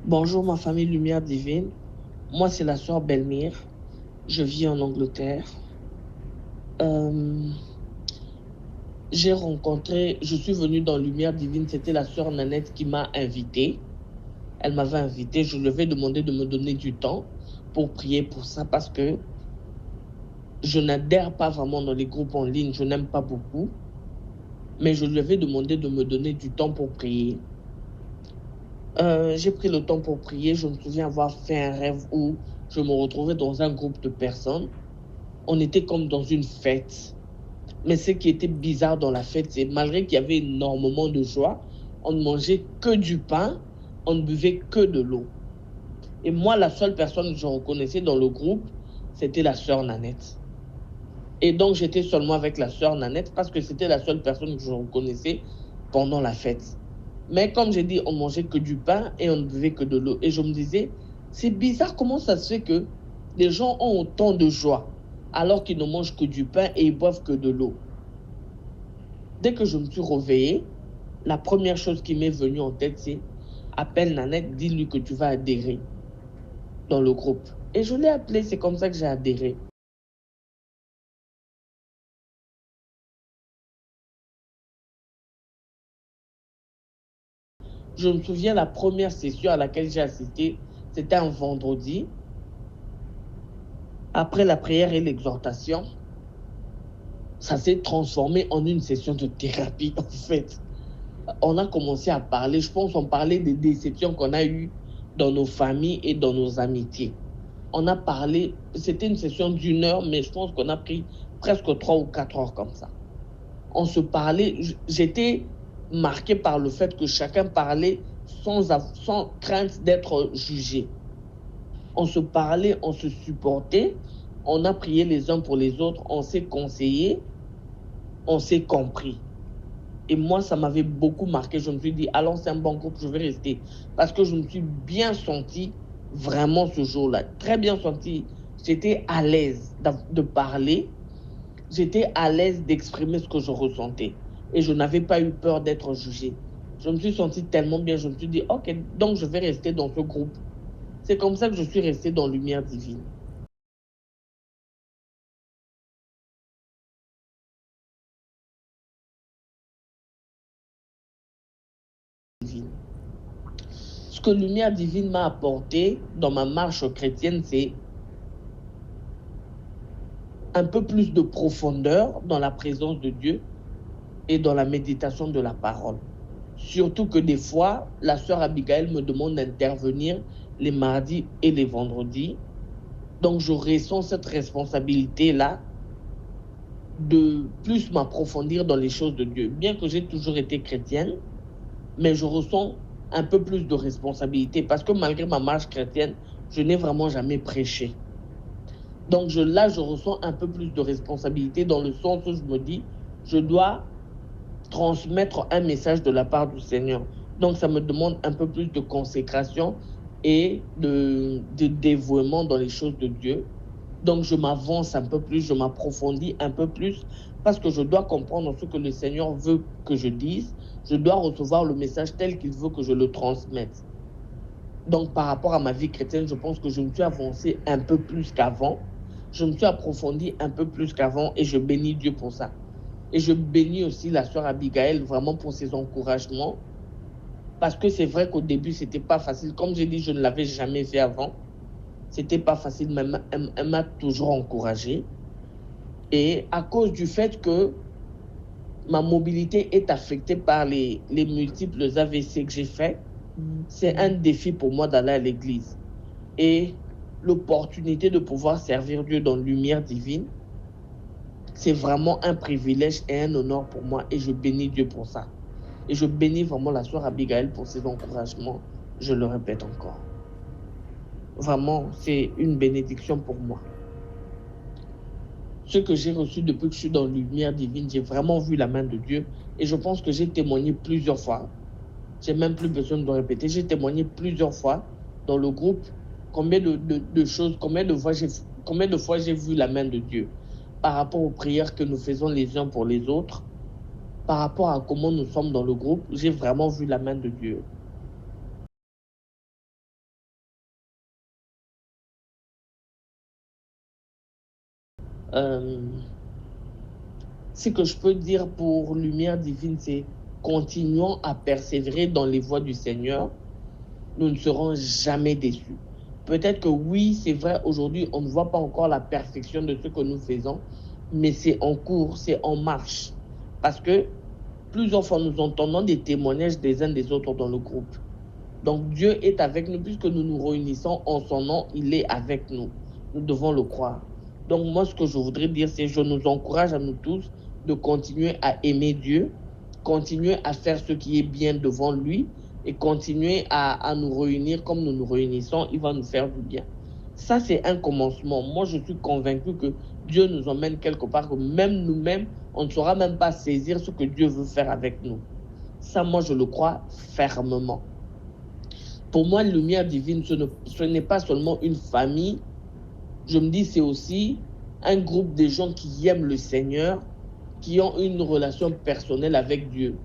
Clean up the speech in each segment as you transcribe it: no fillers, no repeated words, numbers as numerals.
Bonjour ma famille Lumière Divine, moi c'est la sœur Belmire, je vis en Angleterre. Euh, je suis venue dans Lumière Divine, c'était la sœur Nanette qui m'a invitée. Elle m'avait invitée, je lui avais demandé de me donner du temps pour prier pour ça parce que je n'adhère pas vraiment dans les groupes en ligne, je n'aime pas beaucoup. Mais je lui avais demandé de me donner du temps pour prier. J'ai pris le temps pour prier. Je me souviens avoir fait un rêve où je me retrouvais dans un groupe de personnes. On était comme dans une fête. Mais ce qui était bizarre dans la fête, c'est malgré qu'il y avait énormément de joie, on ne mangeait que du pain, on ne buvait que de l'eau. Et moi, la seule personne que je reconnaissais dans le groupe, c'était la sœur Nanette. Et donc, j'étais seulement avec la sœur Nanette parce que c'était la seule personne que je reconnaissais pendant la fête. Mais comme j'ai dit, on mangeait que du pain et on ne buvait que de l'eau. Et je me disais, c'est bizarre comment ça se fait que les gens ont autant de joie alors qu'ils ne mangent que du pain et ils boivent que de l'eau. Dès que je me suis réveillée, la première chose qui m'est venue en tête, c'est appelle Nanette, dis-lui que tu vas adhérer dans le groupe. Et je l'ai appelé, c'est comme ça que j'ai adhéré. Je me souviens, la première session à laquelle j'ai assisté, c'était un vendredi. Après la prière et l'exhortation, ça s'est transformé en une session de thérapie, en fait. On a commencé à parler, je pense, on parlait des déceptions qu'on a eues dans nos familles et dans nos amitiés. On a parlé, c'était une session d'1 heure, mais je pense qu'on a pris presque 3 ou 4 heures comme ça. On se parlait, j'étais marqué par le fait que chacun parlait sans crainte d'être jugé. On se parlait, on se supportait, on a prié les uns pour les autres, on s'est conseillé, on s'est compris. Et moi, ça m'avait beaucoup marqué. Je me suis dit, allons, c'est un bon groupe, je vais rester. Parce que je me suis bien senti vraiment ce jour-là. Très bien senti. J'étais à l'aise de parler. J'étais à l'aise d'exprimer ce que je ressentais. Et je n'avais pas eu peur d'être jugée. Je me suis senti tellement bien. Je me suis dit, ok, donc je vais rester dans ce groupe. C'est comme ça que je suis restée dans Lumière Divine. Ce que Lumière Divine m'a apporté dans ma marche chrétienne, c'est un peu plus de profondeur dans la présence de Dieu et dans la méditation de la parole. Surtout que des fois, la sœur Abigail me demande d'intervenir les mardis et les vendredis. Donc je ressens cette responsabilité-là de plus m'approfondir dans les choses de Dieu. Bien que j'ai toujours été chrétienne, mais je ressens un peu plus de responsabilité parce que malgré ma marche chrétienne, je n'ai vraiment jamais prêché. Donc là, je ressens un peu plus de responsabilité dans le sens où je me dis, je dois transmettre un message de la part du Seigneur. Donc ça me demande un peu plus de consécration et de dévouement dans les choses de Dieu. Donc je m'avance un peu plus, je m'approfondis un peu plus parce que je dois comprendre ce que le Seigneur veut que je dise. Je dois recevoir le message tel qu'il veut que je le transmette. Donc par rapport à ma vie chrétienne, je pense que je me suis avancé un peu plus qu'avant. Je me suis approfondi un peu plus qu'avant et je bénis Dieu pour ça. Et je bénis aussi la sœur Abigail vraiment pour ses encouragements. Parce que c'est vrai qu'au début, c'était pas facile. Comme j'ai dit, je ne l'avais jamais fait avant. C'était pas facile, mais elle m'a toujours encouragé. Et à cause du fait que ma mobilité est affectée par les multiples AVC que j'ai faits, c'est un défi pour moi d'aller à l'église. Et l'opportunité de pouvoir servir Dieu dans la lumière divine, c'est vraiment un privilège et un honneur pour moi. Et je bénis Dieu pour ça. Et je bénis vraiment la sœur Abigail pour ses encouragements. Je le répète encore. Vraiment, c'est une bénédiction pour moi. Ce que j'ai reçu depuis que je suis dans la lumière divine, j'ai vraiment vu la main de Dieu. Et je pense que j'ai témoigné plusieurs fois. J'ai même plus besoin de répéter. J'ai témoigné plusieurs fois dans le groupe combien de choses, combien de fois j'ai vu la main de Dieu par rapport aux prières que nous faisons les uns pour les autres, par rapport à comment nous sommes dans le groupe. J'ai vraiment vu la main de Dieu. Ce que je peux dire pour Lumière Divine, c'est continuons à persévérer dans les voies du Seigneur. Nous ne serons jamais déçus. Peut-être que oui, c'est vrai, aujourd'hui, on ne voit pas encore la perfection de ce que nous faisons, mais c'est en cours, c'est en marche. Parce que plusieurs fois, nous entendons des témoignages des uns des autres dans le groupe. Donc Dieu est avec nous, puisque nous nous réunissons en son nom, il est avec nous. Nous devons le croire. Donc moi, ce que je voudrais dire, c'est que je nous encourage à nous tous de continuer à aimer Dieu, continuer à faire ce qui est bien devant lui et continuer à nous réunir comme nous nous réunissons, il va nous faire du bien. Ça, c'est un commencement. Moi, je suis convaincu que Dieu nous emmène quelque part, que même nous-mêmes, on ne saura même pas saisir ce que Dieu veut faire avec nous. Ça, moi, je le crois fermement. Pour moi, Lumière Divine, ce n'est pas seulement une famille. Je me dis, c'est aussi un groupe de gens qui aiment le Seigneur, qui ont une relation personnelle avec Dieu.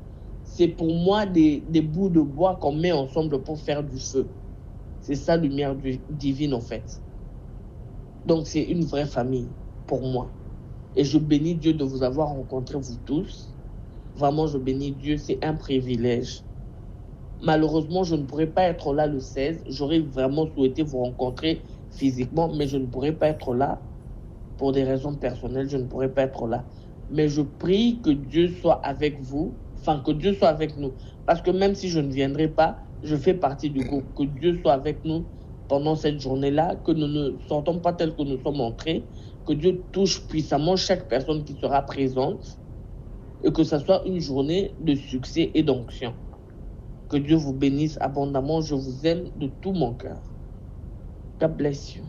C'est pour moi des bouts de bois qu'on met ensemble pour faire du feu. C'est ça, Lumière Divine, en fait. Donc, c'est une vraie famille pour moi. Et je bénis Dieu de vous avoir rencontrés, vous tous. Vraiment, je bénis Dieu, c'est un privilège. Malheureusement, je ne pourrais pas être là le 16. J'aurais vraiment souhaité vous rencontrer physiquement, mais je ne pourrais pas être là. Pour des raisons personnelles, je ne pourrais pas être là. Mais je prie que Dieu soit avec vous, enfin que Dieu soit avec nous. Parce que même si je ne viendrai pas, je fais partie du groupe. Que Dieu soit avec nous pendant cette journée-là, que nous ne sortons pas tel que nous sommes entrés, que Dieu touche puissamment chaque personne qui sera présente et que ce soit une journée de succès et d'onction. Que Dieu vous bénisse abondamment. Je vous aime de tout mon cœur. God bless you.